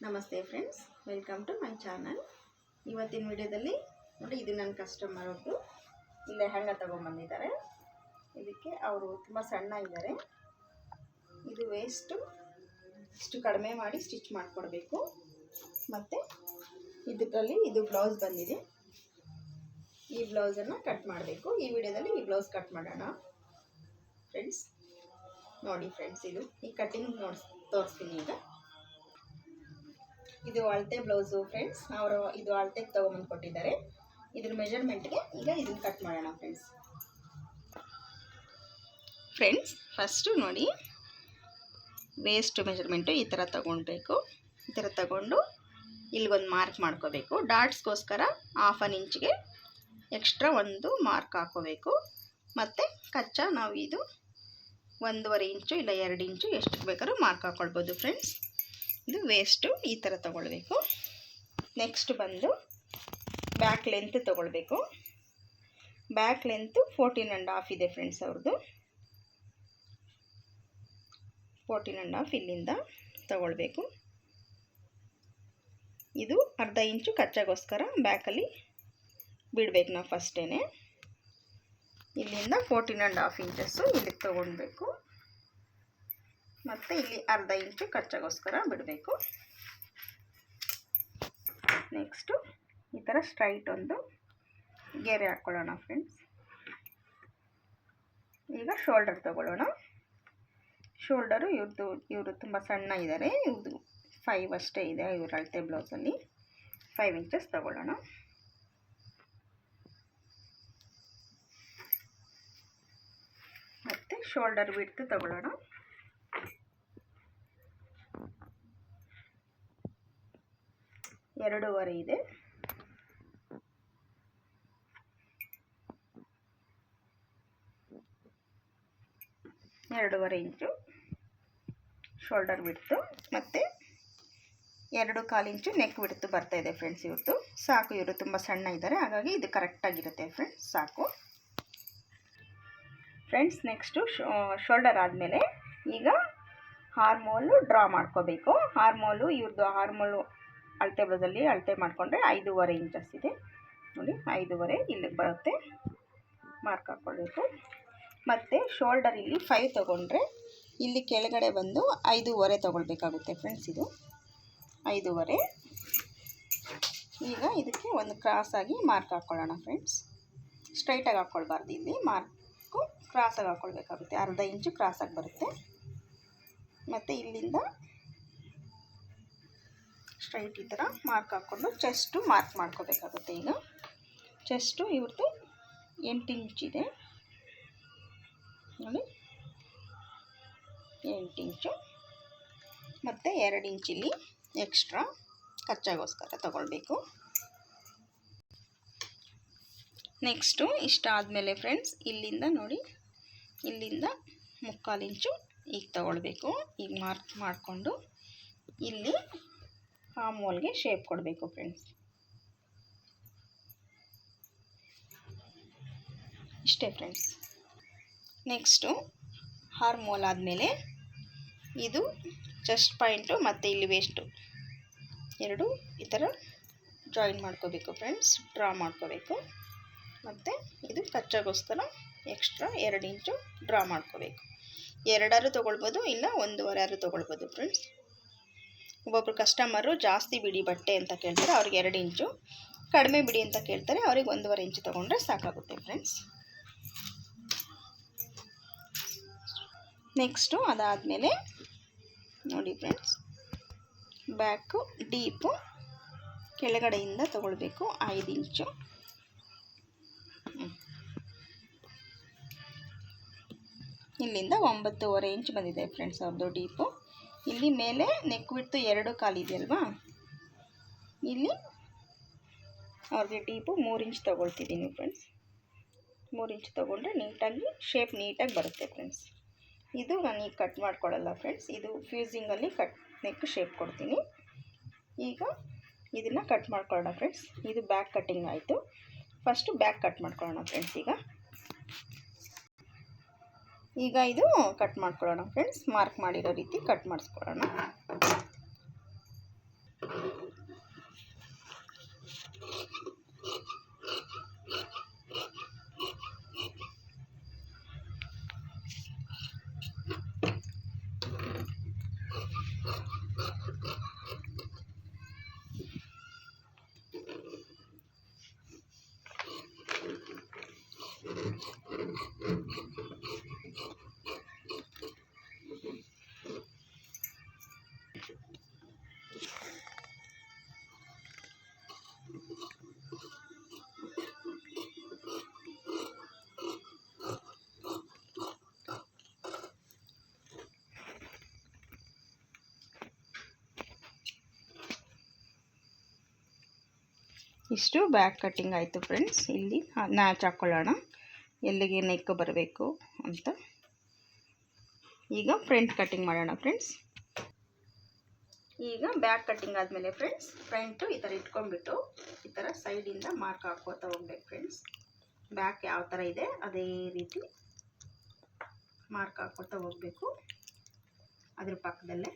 ನಮಸ್ತೆ friends, welcome to my channel. ಇವತ್ತಿನ ವಿಡಿಯೋದಲ್ಲಿ ನೋಡಿ, ಇದು ನನ್ನ ಕಸ್ಟಮರ್ ಅವ್ರದ್ದು. ಈ ಲೆಹಂಗಾ ತೊಗೊಂಬಂದಿದ್ದಾರೆ. ಇದಕ್ಕೆ ಅವರು ತುಂಬ ಸಣ್ಣ ಇದ್ದಾರೆ. ಇದು ವೇಸ್ಟು ಇಷ್ಟು ಕಡಿಮೆ ಮಾಡಿ ಸ್ಟಿಚ್ ಮಾಡಿಕೊಡ್ಬೇಕು. ಮತ್ತು ಇದರಲ್ಲಿ ಇದು ಬ್ಲೌಸ್ ಬಂದಿದೆ. ಈ ಬ್ಲೌಸನ್ನು ಕಟ್ ಮಾಡಬೇಕು. ಈ ವಿಡಿಯೋದಲ್ಲಿ ಈ ಬ್ಲೌಸ್ ಕಟ್ ಮಾಡೋಣ ಫ್ರೆಂಡ್ಸ್. ನೋಡಿ ಫ್ರೆಂಡ್ಸ್, ಇದು ಈ ಕಟ್ಟಿಂಗ್ ತೋರಿಸ್ತೀನಿ ಈಗ. ಇದು ಅಳತೆ ಬ್ಲೌಸು ಫ್ರೆಂಡ್ಸ್. ಅವರು ಇದು ಅಳತೆಗೆ ತೊಗೊಂಬಂದು ಕೊಟ್ಟಿದ್ದಾರೆ. ಇದ್ರ ಮೆಜರ್ಮೆಂಟ್ಗೆ ಈಗ ಇದನ್ನು ಕಟ್ ಮಾಡೋಣ ಫ್ರೆಂಡ್ಸ್. ಫಸ್ಟು ನೋಡಿ, ವೇಸ್ಟ್ ಮೆಜರ್ಮೆಂಟು ಈ ಥರ ತೊಗೊಳ್ಬೇಕು. ಈ ಥರ ತಗೊಂಡು ಇಲ್ಲಿಗೊಂದು ಮಾರ್ಕ್ ಮಾಡ್ಕೋಬೇಕು. ಡಾಟ್ಸ್ಗೋಸ್ಕರ 1/2 ಇಂಚ್ಗೆ ಎಕ್ಸ್ಟ್ರಾ ಒಂದು ಮಾರ್ಕ್ ಹಾಕೋಬೇಕು. ಮತ್ತು ಕಚ್ಚಾ ನಾವು ಇದು 1.5 ಇಂಚು ಇಲ್ಲ 2 ಇಂಚು ಎಷ್ಟು ಬೇಕಾದ್ರೂ ಮಾರ್ಕ್ ಹಾಕ್ಕೊಳ್ಬೋದು ಫ್ರೆಂಡ್ಸ್. ಇದು ವೇಸ್ಟು ಈ ಥರ ತೊಗೊಳ್ಬೇಕು. ನೆಕ್ಸ್ಟ್ ಬಂದು ಬ್ಯಾಕ್ ಲೆಂತ್ ತೊಗೊಳ್ಬೇಕು. ಬ್ಯಾಕ್ ಲೆಂತು 14.5 ಇದೆ ಫ್ರೆಂಡ್ಸ್ ಅವ್ರದ್ದು. 14.5 ಇಲ್ಲಿಂದ ತೊಗೊಳ್ಬೇಕು. ಇದು 1/2 ಇಂಚು ಕಚ್ಚಾಗೋಸ್ಕರ ಬ್ಯಾಕಲ್ಲಿ ಬಿಡಬೇಕು ನಾವು ಫಸ್ಟೇ. ಇಲ್ಲಿಂದ 14.5 ಇಂಚಸ್ಸು ಇಲ್ಲಿಗೆ ತೊಗೊಳ್ಬೇಕು. ಮತ್ತು ಇಲ್ಲಿ 1/2 ಇಂಚು ಕಚ್ಚಾಗೋಸ್ಕರ ಬಿಡಬೇಕು. ನೆಕ್ಸ್ಟು ಈ ಥರ ಸ್ಟ್ರೈಟ್ ಒಂದು ಗೆರೆ ಹಾಕ್ಕೊಳ್ಳೋಣ ಫ್ರೆಂಡ್ಸ್. ಈಗ ಶೋಲ್ಡರ್ ತೊಗೊಳ್ಳೋಣ. ಶೋಲ್ಡರು ಇವರು ತುಂಬ ಸಣ್ಣ ಇದ್ದಾರೆ. ಇವ್ರದ್ದು 5 ಅಷ್ಟೇ ಇದೆ. ಇವ್ರ ಅಳತೆ ಬ್ಲೌಸಲ್ಲಿ 5 ಇಂಚಸ್ ತೊಗೊಳ್ಳೋಣ. ಮತ್ತು ಶೋಲ್ಡರ್ ವಿಡ್ತ್ ತೊಗೊಳ್ಳೋಣ. 2.5 ಇದೆ. ಎರಡೂವರೆ ಇಂಚು ಶೋಲ್ಡರ್ ಬಿಡ್ತು. ಮತ್ತು 2.25 ಇಂಚು ನೆಕ್ ಬಿಡ್ತು ಬರ್ತಾ ಇದೆ ಫ್ರೆಂಡ್ಸ್. ಇವತ್ತು ಸಾಕು. ಇವರು ತುಂಬ ಸಣ್ಣ ಇದ್ದಾರೆ, ಹಾಗಾಗಿ ಇದು ಕರೆಕ್ಟಾಗಿರುತ್ತೆ ಫ್ರೆಂಡ್ಸ್. ಸಾಕು ಫ್ರೆಂಡ್ಸ್. ನೆಕ್ಸ್ಟು ಶೋಲ್ಡರ್ ಆದಮೇಲೆ ಈಗ ಹಾರ್ಮೋಲು ಡ್ರಾ ಮಾಡ್ಕೋಬೇಕು. ಹಾರ್ಮೋಲು ಇವ್ರದ್ದು ಹಾರ್ಮೋಲು ಅಳತೆ ಬ್ಲೌಸಲ್ಲಿ ಅಳತೆ ಮಾಡಿಕೊಂಡ್ರೆ 5.5 ಇಂಚಸ್ ಇದೆ ನೋಡಿ. 5.5 ಇಲ್ಲಿಗೆ ಬರುತ್ತೆ. ಮಾರ್ಕ್ ಹಾಕ್ಕೊಳ್ಬೇಕು. ಮತ್ತು ಶೋಲ್ಡರ್ ಇಲ್ಲಿ 5 ತೊಗೊಂಡ್ರೆ ಇಲ್ಲಿ ಕೆಳಗಡೆ ಬಂದು 5.5 ತೊಗೊಳ್ಬೇಕಾಗುತ್ತೆ ಫ್ರೆಂಡ್ಸ್. ಇದು 5.5. ಈಗ ಇದಕ್ಕೆ ಒಂದು ಕ್ರಾಸಾಗಿ ಮಾರ್ಕ್ ಹಾಕ್ಕೊಳ್ಳೋಣ ಫ್ರೆಂಡ್ಸ್. ಸ್ಟ್ರೈಟಾಗಿ ಹಾಕ್ಕೊಳ್ಬಾರ್ದು, ಇಲ್ಲಿ ಮಾರ್ಕು ಕ್ರಾಸಾಗಿ ಹಾಕ್ಕೊಳ್ಬೇಕಾಗುತ್ತೆ. 1/2 ಇಂಚು ಕ್ರಾಸಾಗಿ ಬರುತ್ತೆ. ಮತ್ತು ಇಲ್ಲಿಂದ ಸ್ಟ್ರೈಟ್ ಈ ಥರ ಮಾರ್ಕ್ ಹಾಕ್ಕೊಂಡು ಚೆಸ್ಟು ಮಾರ್ಕ್ ಮಾಡ್ಕೋಬೇಕಾಗುತ್ತೆ. ಈಗ ಚೆಸ್ಟು ಇವ್ರದ್ದು 8 ಇಂಚಿದೆ ನೋಡಿ, 8 ಇಂಚು. ಮತ್ತು 2 ಇಂಚಿಲ್ಲಿ ಎಕ್ಸ್ಟ್ರಾ ಕಚ್ಚಾಗೋಸ್ಕರ ತಗೊಳ್ಬೇಕು. ನೆಕ್ಸ್ಟು ಇಷ್ಟಾದಮೇಲೆ ಫ್ರೆಂಡ್ಸ್ ಇಲ್ಲಿಂದ ನೋಡಿ, ಇಲ್ಲಿಂದ 3/4 ಇಂಚು ಈಗ ತಗೊಳ್ಬೇಕು. ಈಗ ಮಾರ್ಕ್ ಮಾಡಿಕೊಂಡು ಇಲ್ಲಿ ಹಾರ್ಮೋಲ್ಗೆ ಶೇಪ್ ಕೊಡಬೇಕು ಫ್ರೆಂಡ್ಸ್. ಇಷ್ಟೇ ಫ್ರೆಂಡ್ಸ್. ನೆಕ್ಸ್ಟು ಹಾರ್ಮೋಲ್ ಆದಮೇಲೆ ಇದು ಚೆಸ್ಟ್ ಪಾಯಿಂಟು ಮತ್ತು ಇಲ್ಲಿ ವೇಸ್ಟು ಎರಡು ಈ ಥರ ಜಾಯಿನ್ ಮಾಡ್ಕೋಬೇಕು ಫ್ರೆಂಡ್ಸ್. ಡ್ರಾ ಮಾಡ್ಕೋಬೇಕು. ಮತ್ತು ಇದು ಕಚ್ಚಾಗೋಸ್ಕರ ಎಕ್ಸ್ಟ್ರಾ 2 ಇಂಚು ಡ್ರಾ ಮಾಡ್ಕೋಬೇಕು. 2 ತೊಗೊಳ್ಬೋದು, ಇಲ್ಲ 1.5 ತೊಗೊಳ್ಬೋದು ಫ್ರೆಂಡ್ಸ್. ಒಬ್ಬೊಬ್ಬರು ಕಸ್ಟಮರು ಜಾಸ್ತಿ ಬಿಡಿ ಬಟ್ಟೆ ಅಂತ ಕೇಳ್ತಾರೆ, ಅವ್ರಿಗೆ 2 ಇಂಚು. ಕಡಿಮೆ ಬಿಡಿ ಅಂತ ಕೇಳ್ತಾರೆ, ಅವ್ರಿಗೆ 1.5 ಇಂಚು ತೊಗೊಂಡ್ರೆ ಸಾಕಾಗುತ್ತೆ ಫ್ರೆಂಡ್ಸ್. ನೆಕ್ಸ್ಟು ಅದಾದಮೇಲೆ ನೋಡಿ ಫ್ರೆಂಡ್ಸ್, ಬ್ಯಾಕು ಡೀಪು ಕೆಳಗಡೆಯಿಂದ ತೊಗೊಳ್ಬೇಕು 5 ಇಂಚು. ಇಲ್ಲಿಂದ 9.5 ಇಂಚು ಬಂದಿದೆ ಫ್ರೆಂಡ್ಸ್ ಅವ್ರದ್ದು ಡೀಪು. ಇಲ್ಲಿ ಮೇಲೆ ನೆಕ್ ಬಿಟ್ಟು 2.25 ಇದೆಯಲ್ವಾ, ಇಲ್ಲಿ ಅವ್ರಿಗೆ ಡೀಪು 3 ಇಂಚ್ ತೊಗೊಳ್ತಿದ್ದೀನಿ ಫ್ರೆಂಡ್ಸ್. 3 ಇಂಚ್ ತೊಗೊಂಡ್ರೆ ನೀಟಾಗಿ ಶೇಪ್ ನೀಟಾಗಿ ಬರುತ್ತೆ ಫ್ರೆಂಡ್ಸ್. ಇದು ನಾನು ಈಗ ಕಟ್ ಮಾಡ್ಕೊಳ್ಳಲ್ಲ ಫ್ರೆಂಡ್ಸ್. ಇದು ಫ್ಯೂಸಿಂಗಲ್ಲಿ ನೆಕ್ ಶೇಪ್ ಕೊಡ್ತೀನಿ. ಈಗ ಇದನ್ನು ಕಟ್ ಮಾಡ್ಕೊಳ್ಳೋಣ ಫ್ರೆಂಡ್ಸ್. ಇದು ಬ್ಯಾಕ್ ಕಟ್ಟಿಂಗ್ ಆಯಿತು. ಫಸ್ಟು ಬ್ಯಾಕ್ ಕಟ್ ಮಾಡ್ಕೊಳ್ಳೋಣ ಫ್ರೆಂಡ್ಸ್. ಈಗ ಇದು ಕಟ್ ಮಾಡ್ಕೊಳ್ಳೋಣ ಫ್ರೆಂಡ್ಸ್. ಮಾರ್ಕ್ ಮಾಡಿರೋ ರೀತಿ ಕಟ್ ಮಾಡಿಸ್ಕೊಳ್ಳೋಣ. ಇಷ್ಟು ಬ್ಯಾಕ್ ಕಟ್ಟಿಂಗ್ ಆಯಿತು ಫ್ರೆಂಡ್ಸ್. ಇಲ್ಲಿ ನ್ಯಾಚ್ ಹಾಕ್ಕೊಳ್ಳೋಣ ಎಲ್ಲಿಗೆ ನೆಕ್ ಬರಬೇಕು ಅಂತ. ಈಗ ಫ್ರಂಟ್ ಕಟ್ಟಿಂಗ್ ಮಾಡೋಣ ಫ್ರೆಂಡ್ಸ್. ಈಗ ಬ್ಯಾಕ್ ಕಟ್ಟಿಂಗ್ ಆದಮೇಲೆ ಫ್ರೆಂಡ್ಸ್ ಫ್ರಂಟು ಈ ಥರ ಇಟ್ಕೊಂಡ್ಬಿಟ್ಟು ಈ ಥರ ಸೈಡಿಂದ ಮಾರ್ಕ್ ಹಾಕ್ಕೋತಾ ಹೋಗ್ಬೇಕು ಫ್ರೆಂಡ್ಸ್. ಬ್ಯಾಕ್ ಯಾವ ಥರ ಇದೆ ಅದೇ ರೀತಿ ಮಾರ್ಕ್ ಹಾಕ್ಕೋತಾ ಹೋಗಬೇಕು. ಅದ್ರ ಪಕ್ಕದಲ್ಲೇ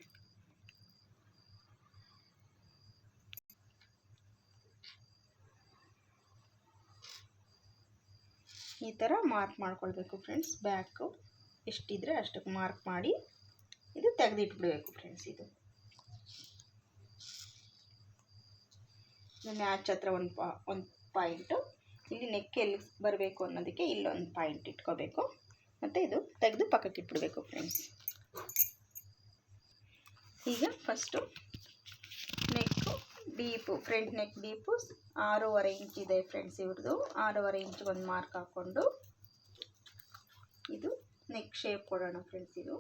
ಈ ಥರ ಮಾರ್ಕ್ ಮಾಡ್ಕೊಳ್ಬೇಕು ಫ್ರೆಂಡ್ಸ್. ಬ್ಯಾಕು ಎಷ್ಟಿದ್ರೆ ಅಷ್ಟಕ್ಕೆ ಮಾರ್ಕ್ ಮಾಡಿ ಇದು ತೆಗೆದಿಟ್ಬಿಡಬೇಕು ಫ್ರೆಂಡ್ಸ್. ಇದು ಮ್ಯಾಚ್ ಹತ್ರ ಒಂದು ಪಾಯಿಂಟು, ಇಲ್ಲಿ ನೆಕ್ ಎಲ್ಲಿ ಬರಬೇಕು ಅನ್ನೋದಕ್ಕೆ ಇಲ್ಲೊಂದು ಪಾಯಿಂಟ್ ಇಟ್ಕೋಬೇಕು. ಮತ್ತು ಇದು ತೆಗೆದು ಪಕ್ಕಕ್ಕೆ ಇಟ್ಬಿಡಬೇಕು ಫ್ರೆಂಡ್ಸ್. ಈಗ first neck deep, front neck deep 6.5 inch ಇದೆ ಫ್ರೆಂಡ್ಸ್. ಇವ್ರದ್ದು 6.5 ಇಂಚ್ ಒಂದು ಮಾರ್ಕ್ ಹಾಕ್ಕೊಂಡು ಇದು ನೆಕ್ ಶೇಪ್ ಕೊಡೋಣ ಫ್ರೆಂಡ್ಸ್. ಇದು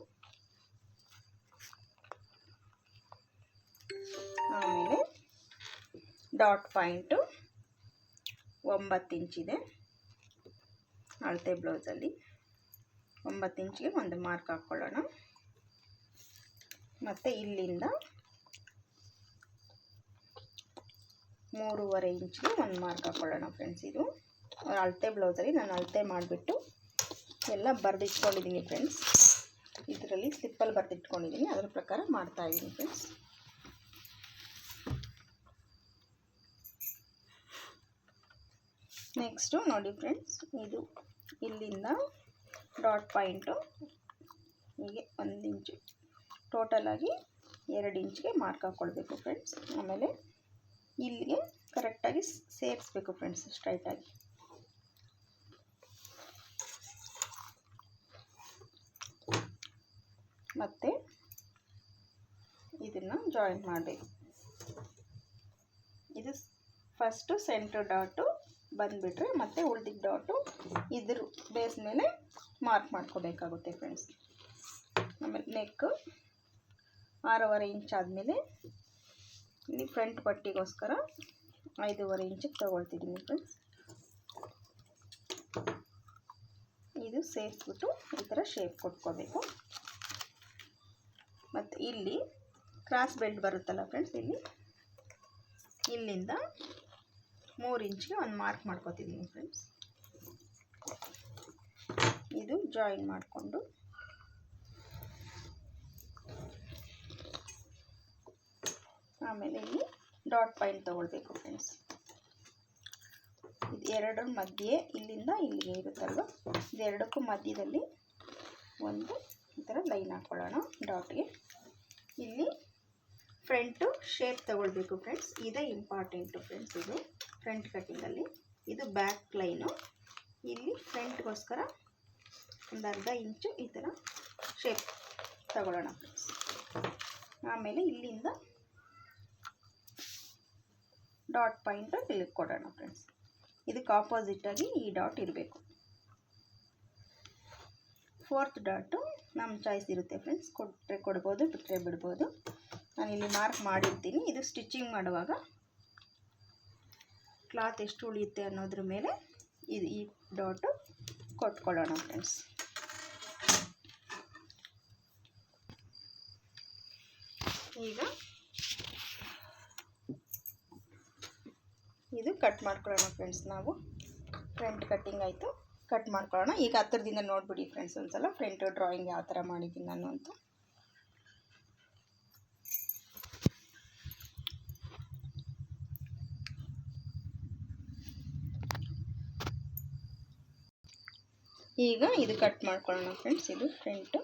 ಆಮೇಲೆ ಡಾಟ್ ಪಾಯಿಂಟು 9 ಇಂಚಿದೆ ಅಳತೆ ಬ್ಲೌಸಲ್ಲಿ. 9 ಇಂಚಿಗೆ ಒಂದು ಮಾರ್ಕ್ ಹಾಕ್ಕೊಳ್ಳೋಣ. ಮತ್ತು ಇಲ್ಲಿಂದ 3.5 ಇಂಚಿಗೆ ಒಂದು ಮಾರ್ಕ್ ಹಾಕ್ಕೊಳ್ಳೋಣ ಫ್ರೆಂಡ್ಸ್. ಇದು ಅಳತೆ ಬ್ಲೌಸಲ್ಲಿ ನಾನು ಅಳತೆ ಮಾಡಿಬಿಟ್ಟು ಎಲ್ಲ ಬರೆದಿಟ್ಕೊಂಡಿದ್ದೀನಿ ಫ್ರೆಂಡ್ಸ್. ಇದರಲ್ಲಿ ಸ್ಲಿಪ್ಪಲ್ಲಿ ಬರೆದಿಟ್ಕೊಂಡಿದ್ದೀನಿ, ಅದರ ಪ್ರಕಾರ ಮಾಡ್ತಾಯಿದ್ದೀನಿ ಫ್ರೆಂಡ್ಸ್. ನೆಕ್ಸ್ಟು ನೋಡಿ ಫ್ರೆಂಡ್ಸ್, ಇದು ಇಲ್ಲಿಂದ ಡಾಟ್ ಪಾಯಿಂಟು ಹೀಗೆ 1 ಇಂಚು ಟೋಟಲಾಗಿ 2 ಇಂಚಿಗೆ ಮಾರ್ಕ್ ಹಾಕ್ಕೊಳ್ಬೇಕು ಫ್ರೆಂಡ್ಸ್. ಆಮೇಲೆ ಇಲ್ಲಿಗೆ ಕರೆಕ್ಟಾಗಿ ಸೇರಿಸ್ಬೇಕು ಫ್ರೆಂಡ್ಸ್, ಸ್ಟ್ರೈಟಾಗಿ. ಮತ್ತು ಇದನ್ನು ಜಾಯಿನ್ ಮಾಡಬೇಕು. ಇದು ಫಸ್ಟು ಸೆಂಟ್ರ್ ಡಾಟು ಬಂದುಬಿಟ್ರೆ ಮತ್ತೆ ಉಳಿದಿದ್ದ ಡಾಟು ಇದ್ರ ಬೇಸ್ ಮೇಲೆ ಮಾರ್ಕ್ ಮಾಡ್ಕೋಬೇಕಾಗುತ್ತೆ ಫ್ರೆಂಡ್ಸ್. ಆಮೇಲೆ ನೆಕ್ 6.5 ಇಂಚ್ ಆದಮೇಲೆ ಇಲ್ಲಿ ಫ್ರಂಟ್ ಪಟ್ಟಿಗೋಸ್ಕರ 5.5 ಇಂಚಿಗೆ ತೊಗೊಳ್ತಿದ್ದೀನಿ ಫ್ರೆಂಡ್ಸ್. ಇದು ಸೇರಿಸ್ಬಿಟ್ಟು ಈ ಥರ ಶೇಪ್ ಕೊಟ್ಕೋಬೇಕು. ಮತ್ತು ಇಲ್ಲಿ ಕ್ರಾಸ್ ಬೆಲ್ಟ್ ಬರುತ್ತಲ್ಲ ಫ್ರೆಂಡ್ಸ್, ಇಲ್ಲಿಂದ 3 ಇಂಚಿಗೆ ಒಂದು ಮಾರ್ಕ್ ಮಾಡ್ಕೋತಿದ್ದೀನಿ ಫ್ರೆಂಡ್ಸ್. ಇದು ಜಾಯಿನ್ ಮಾಡಿಕೊಂಡು ಆಮೇಲೆ ಇಲ್ಲಿ ಡಾಟ್ ಪಾಯಿಂಟ್ ತೊಗೊಳ್ಬೇಕು ಫ್ರೆಂಡ್ಸ್. ಇದು ಎರಡರ ಮಧ್ಯೆ ಇಲ್ಲಿಂದ ಇಲ್ಲಿಗೆ ಇರುತ್ತಲ್ವ, ಇದೆರಡಕ್ಕೂ ಮಧ್ಯದಲ್ಲಿ ಒಂದು ಈ ಥರ ಲೈನ್ ಹಾಕ್ಕೊಳ್ಳೋಣ ಡಾಟ್ಗೆ. ಇಲ್ಲಿ ಫ್ರಂಟು ಶೇಪ್ ತಗೊಳ್ಬೇಕು ಫ್ರೆಂಡ್ಸ್. ಇದೇ ಇಂಪಾರ್ಟೆಂಟು ಫ್ರೆಂಡ್ಸ್. ಇದು ಫ್ರಂಟ್ ಕಟ್ಟಿಂಗಲ್ಲಿ ಇದು ಬ್ಯಾಕ್ ಲೈನು. ಇಲ್ಲಿ ಫ್ರಂಟ್ಗೋಸ್ಕರ ಒಂದು ಅರ್ಧ ಇಂಚು ಈ ಥರ ಶೇಪ್ ತಗೊಳ್ಳೋಣ ಫ್ರೆಂಡ್ಸ್. ಆಮೇಲೆ ಇಲ್ಲಿಂದ ಡಾಟ್ ಪಾಯಿಂಟ್ ಇಲ್ಲಿ ಕೊಡೋಣ ಫ್ರೆಂಡ್ಸ್. ಇದಕ್ಕೆ ಆಪೋಸಿಟಾಗಿ ಈ ಡಾಟ್ ಇರಬೇಕು. 4th ಡಾಟು ನಮ್ಮ ಚಾಯ್ಸ್ ಇರುತ್ತೆ ಫ್ರೆಂಡ್ಸ್, ಕೊಟ್ಟರೆ ಕೊಡ್ಬೋದು, ಬಿಟ್ಟರೆ ಬಿಡ್ಬೋದು. ನಾನಿಲ್ಲಿ ಮಾರ್ಕ್ ಮಾಡಿರ್ತೀನಿ. ಇದು ಸ್ಟಿಚಿಂಗ್ ಮಾಡುವಾಗ ಕ್ಲಾತ್ ಎಷ್ಟು ಉಳಿಯುತ್ತೆ ಅನ್ನೋದ್ರ ಮೇಲೆ ಈ ಡಾಟು ಕೊಟ್ಕೊಳ್ಳೋಣ ಫ್ರೆಂಡ್ಸ್. ಈಗ ಇದು ಕಟ್ ಮಾಡ್ಕೊಳ್ಳೋಣ ಫ್ರೆಂಡ್ಸ್. ನಾವು ಫ್ರಂಟ್ ಕಟ್ಟಿಂಗ್ ಆಯಿತು, ಕಟ್ ಮಾಡ್ಕೊಳ್ಳೋಣ. ಈಗ ಹತ್ತಿರದಿಂದ ನೋಡಿಬಿಡಿ ಫ್ರೆಂಡ್ಸ್ ಒಂದ್ಸಲ ಫ್ರಂಟ್ ಡ್ರಾಯಿಂಗ್ ಯಾವ ಥರ ಮಾಡಿದ್ದೀನಿ ನಾನು ಅಂತ. ಈಗ ಇದು ಕಟ್ ಮಾಡ್ಕೊಳ್ಳೋಣ ಫ್ರೆಂಡ್ಸ್. ಇದು ಫ್ರಂಟು.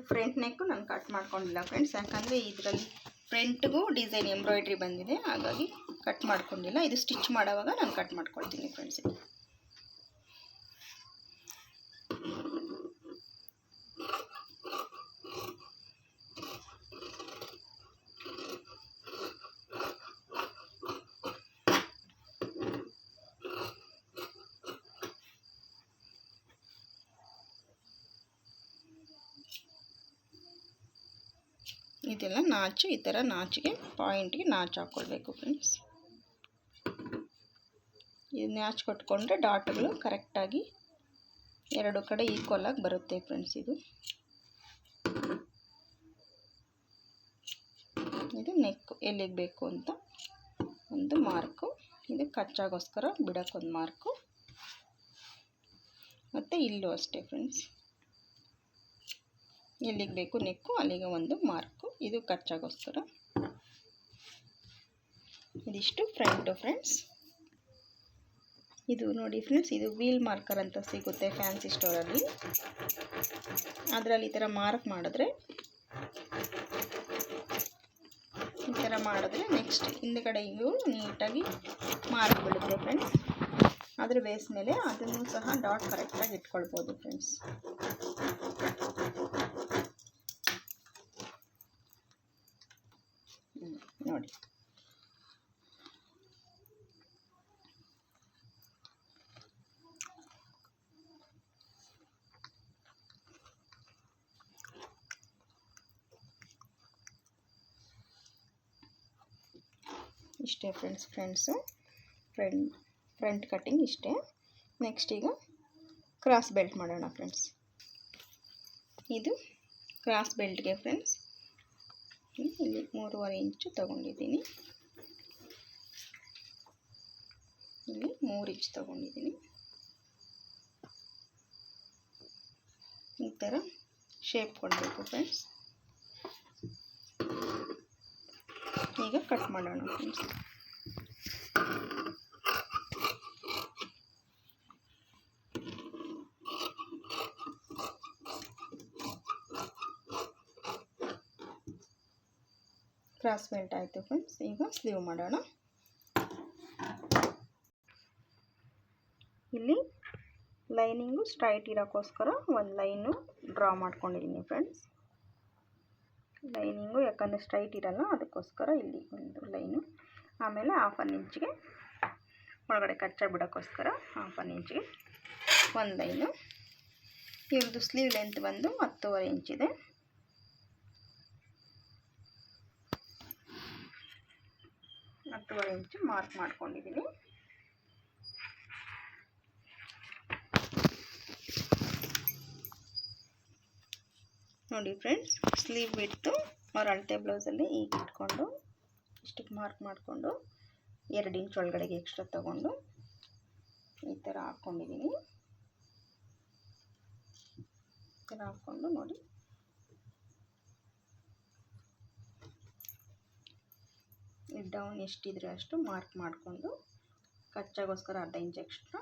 ಫ್ರಂಟ್ ನೆಕ್ಕು ನಾನು ಕಟ್ ಮಾಡ್ಕೊಂಡಿಲ್ಲ ಫ್ರೆಂಡ್ಸ್, ಯಾಕಂದರೆ ಇದರಲ್ಲಿ ಫ್ರಂಟ್ಗೂ ಡಿಸೈನ್ ಎಂಬ್ರಾಯ್ಡ್ರಿ ಬಂದಿದೆ, ಹಾಗಾಗಿ ಕಟ್ ಮಾಡ್ಕೊಂಡಿಲ್ಲ. ಇದು ಸ್ಟಿಚ್ ಮಾಡೋವಾಗ ನಾನು ಕಟ್ ಮಾಡ್ಕೊಳ್ತೀನಿ ಫ್ರೆಂಡ್ಸ್. ಇದೆಲ್ಲ ನಾಚು, ಈ ಥರ ನಾಚಿಗೆ ಪಾಯಿಂಟ್ಗೆ ನಾಚು ಹಾಕ್ಕೊಳ್ಬೇಕು ಫ್ರೆಂಡ್ಸ್. ಇದು ನಾಚು ಕೊಟ್ಕೊಂಡ್ರೆ ಡಾಟ್ಗಳು ಕರೆಕ್ಟಾಗಿ ಎರಡು ಕಡೆ ಈಕ್ವಲಾಗಿ ಬರುತ್ತೆ ಫ್ರೆಂಡ್ಸ್. ಇದು ನೆಕ್ಕು ಎಲ್ಲಿಗೆ ಬೇಕು ಅಂತ ಒಂದು ಮಾರ್ಕು, ಇದು ಕಚ್ಚಾಗೋಸ್ಕರ ಬಿಡೋಕ್ಕೊಂದು ಮಾರ್ಕು, ಮತ್ತು ಇಲ್ಲೂ ಅಷ್ಟೇ ಫ್ರೆಂಡ್ಸ್, ಎಲ್ಲಿಗೆ ಬೇಕು ನೆಕ್ಕು ಅಲ್ಲಿಗೆ ಒಂದು ಮಾರ್ಕು, ಇದು ಕಚ್ಚಾಗೋಸ್ಕರ. ಇದಿಷ್ಟು ಫ್ರಂಟು ಫ್ರೆಂಡ್ಸ್. ಇದು ನೋಡಿ ಫ್ರೆಂಡ್ಸ್, ಇದು ವೀಲ್ ಮಾರ್ಕರ್ ಅಂತ ಸಿಗುತ್ತೆ ಫ್ಯಾನ್ಸಿ ಸ್ಟೋರಲ್ಲಿ. ಅದರಲ್ಲಿ ಈ ಥರ ಮಾರ್ಕ್ ಮಾಡಿದ್ರೆ ನೆಕ್ಸ್ಟ್ ಹಿಂದ್ಗಡೆ ಇವು ನೀಟಾಗಿ ಮಾರ್ಕ್ ಬಿಡುತ್ತೆ ಫ್ರೆಂಡ್ಸ್. ಅದ್ರ ಬೇಸ್ ಮೇಲೆ ಅದನ್ನು ಸಹ ಡಾಟ್ ಕರೆಕ್ಟಾಗಿ ಇಟ್ಕೊಳ್ಬೋದು ಫ್ರೆಂಡ್ಸ್. ನೋಡಿ ಇಷ್ಟೇ ಫ್ರೆಂಡ್ಸು ಫ್ರಂಟ್ ಕಟ್ಟಿಂಗ್ ಇಷ್ಟೇ. ನೆಕ್ಸ್ಟ್ ಈಗ ಕ್ರಾಸ್ ಬೆಲ್ಟ್ ಮಾಡೋಣ ಫ್ರೆಂಡ್ಸ್. ಇದು ಕ್ರಾಸ್ ಬೆಲ್ಟ್ಗೆ ಫ್ರೆಂಡ್ಸ್ ಇಲ್ಲಿ 3.5 ಇಂಚು ತಗೊಂಡಿದ್ದೀನಿ, ಇಲ್ಲಿ 3 ಇಂಚ್ ತಗೊಂಡಿದ್ದೀನಿ. ಈ ಥರ ಶೇಪ್ ಕೊಡಬೇಕು ಫ್ರೆಂಡ್ಸ್. ಈಗ ಕಟ್ ಮಾಡೋಣ ಫ್ರೆಂಡ್ಸ್. ಕ್ರಾಸ್ ಬೆಲ್ಟ್ ಆಯಿತು ಫ್ರೆಂಡ್ಸ್. ಈಗ ಸ್ಲೀವ್ ಮಾಡೋಣ. ಇಲ್ಲಿ ಲೈನಿಂಗು ಸ್ಟ್ರೈಟ್ ಇರೋಕ್ಕೋಸ್ಕರ ಒಂದು ಲೈನು ಡ್ರಾ ಮಾಡ್ಕೊಂಡಿದ್ದೀನಿ ಫ್ರೆಂಡ್ಸ್. ಲೈನಿಂಗು ಯಾಕಂದರೆ ಸ್ಟ್ರೈಟ್ ಇರಲ್ಲ, ಅದಕ್ಕೋಸ್ಕರ ಇಲ್ಲಿ ಒಂದು ಲೈನು. ಆಮೇಲೆ 1/2 ಇಂಚಿಗೆ ಒಳಗಡೆ ಕಚ್ಚಾ ಬಿಡೋಕ್ಕೋಸ್ಕರ 1/2 ಇಂಚಿಗೆ ಒಂದು ಲೈನು. ಇವ್ರದ್ದು ಸ್ಲೀವ್ ಲೆಂತ್ ಬಂದು 10.5 ಇಂಚಿದೆ. 10.5 ಇಂಚು ಮಾರ್ಕ್ ಮಾಡ್ಕೊಂಡಿದ್ದೀನಿ. ನೋಡಿ ಫ್ರೆಂಡ್ಸ್, ಸ್ಲೀವ್ ಬಿಟ್ಟು ಅವ್ರ ಅಳತೆ ಬ್ಲೌಸಲ್ಲಿ ಈಗ ಇಟ್ಕೊಂಡು ಇಷ್ಟಕ್ಕೆ ಮಾರ್ಕ್ ಮಾಡಿಕೊಂಡು 2 ಇಂಚ್ ಒಳಗಡೆಗೆ ಎಕ್ಸ್ಟ್ರಾ ತಗೊಂಡು ಈ ಥರ ಹಾಕ್ಕೊಂಡಿದ್ದೀನಿ. ಈ ಥರ ಹಾಕ್ಕೊಂಡು ನೋಡಿ ಡೌನ್ ಎಷ್ಟಿದ್ರೆ ಅಷ್ಟು ಮಾರ್ಕ್ ಮಾಡಿಕೊಂಡು ಕಚ್ಚಾಗೋಸ್ಕರ 1/2 ಇಂಚ್ ಎಕ್ಸ್ಟ್ರಾ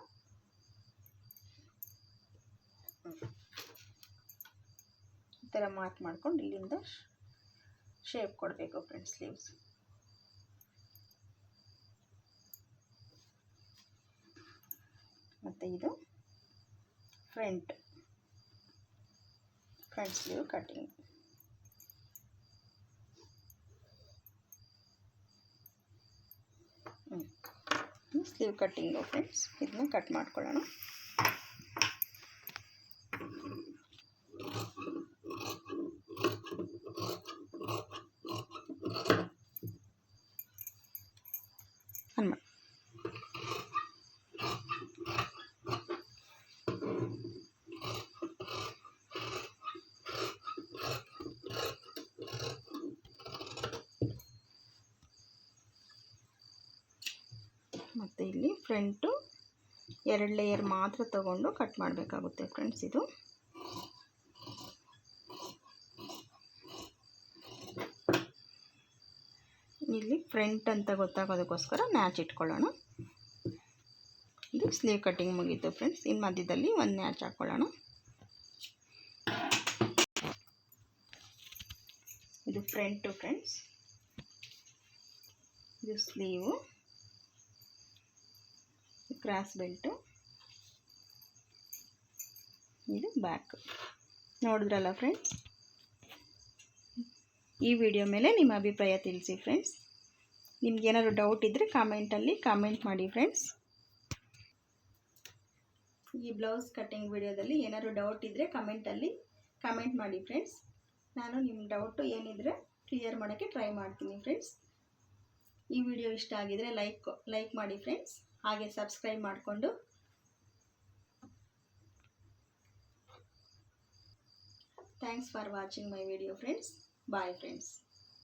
ಈ ಥರ ಮಾರ್ಕ್ ಮಾಡ್ಕೊಂಡು ಇಲ್ಲಿಂದ ಶೇಪ್ ಕೊಡಬೇಕು ಫ್ರೆಂಡ್ಸ್ ಸ್ಲೀವ್ಸ್. ಮತ್ತು ಇದು front sleeve cutting. Sleeve cutting friends. ಇದನ್ನ ಕಟ್ ಮಾಡ್ಕೊಳ್ಳೋಣ. ಮತ್ತು ಇಲ್ಲಿ ಫ್ರಂಟು 2 ಲೇಯರ್ ಮಾತ್ರ ತಗೊಂಡು ಕಟ್ ಮಾಡಬೇಕಾಗುತ್ತೆ ಫ್ರೆಂಡ್ಸ್. ಇದು ಇಲ್ಲಿ ಫ್ರಂಟ್ ಅಂತ ಗೊತ್ತಾಗೋದಕ್ಕೋಸ್ಕರ ನ್ಯಾಚ್ ಇಟ್ಕೊಳ್ಳೋಣ. ಇದು ಸ್ಲೀವ್ ಕಟ್ಟಿಂಗ್ ಮುಗೀತು ಫ್ರೆಂಡ್ಸ್. ಇನ್ನು ಮಧ್ಯದಲ್ಲಿ ಒಂದು ನ್ಯಾಚ್ ಹಾಕ್ಕೊಳ್ಳೋಣ. ಇದು ಫ್ರಂಟು ಫ್ರೆಂಡ್ಸ್, ಇದು ಸ್ಲೀವು, ಕ್ರಾಸ್ ಬೆಲ್ಟು, ಇದು ಬ್ಯಾಕ್. ನೋಡಿದ್ರಲ್ಲ ಫ್ರೆಂಡ್ಸ್, ಈ ವಿಡಿಯೋ ಮೇಲೆ ನಿಮ್ಮ ಅಭಿಪ್ರಾಯ ತಿಳಿಸಿ ಫ್ರೆಂಡ್ಸ್. ನಿಮ್ಗೇನಾದ್ರು ಡೌಟ್ ಇದ್ದರೆ ಕಾಮೆಂಟಲ್ಲಿ ಕಾಮೆಂಟ್ ಮಾಡಿ ಫ್ರೆಂಡ್ಸ್. ಈ ಬ್ಲೌಸ್ ಕಟ್ಟಿಂಗ್ ವಿಡಿಯೋದಲ್ಲಿ ಏನಾದ್ರು ಡೌಟ್ ಇದ್ದರೆ ಕಮೆಂಟಲ್ಲಿ ಕಾಮೆಂಟ್ ಮಾಡಿ ಫ್ರೆಂಡ್ಸ್. ನಾನು ನಿಮ್ಮ ಡೌಟು ಏನಿದ್ರೆ ಕ್ಲಿಯರ್ ಮಾಡೋಕ್ಕೆ ಟ್ರೈ ಮಾಡ್ತೀನಿ ಫ್ರೆಂಡ್ಸ್. ಈ ವಿಡಿಯೋ ಇಷ್ಟ ಆಗಿದರೆ ಲೈಕ್ ಮಾಡಿ ಫ್ರೆಂಡ್ಸ್. ಹಾಗೆ ಸಬ್ಸ್ಕ್ರೈಬ್ ಮಾಡಿಕೊಂಡು thanks for watching my video friends. Bye friends.